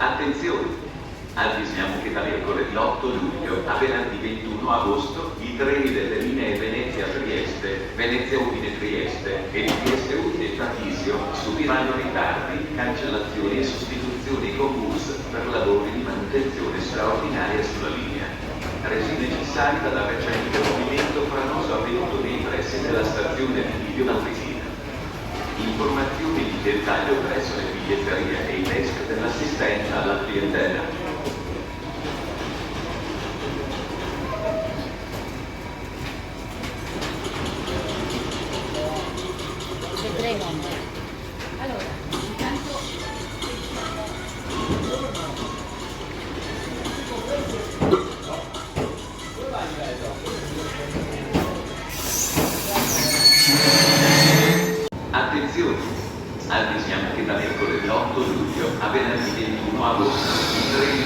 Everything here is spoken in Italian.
Attenzione! Avvisiamo che da mercoledì 8 luglio a venerdì 21 agosto i treni delle linee Venezia-Trieste, Venezia-Udine-Trieste e di Trieste-Udine-Tatisio subiranno ritardi, cancellazioni e sostituzioni con bus per lavori di manutenzione straordinaria sulla linea. Resi necessari dal recente movimento franoso avvenuto nei pressi della stazione di Livio Malpesina. Informazioni di dettaglio presso le biglietterie e i desk dell'assistenza alla clientela. Vedremo. Allora, intanto Attenzione! Avvisiamo che da mercoledì 8 luglio a venerdì 21 agosto i treni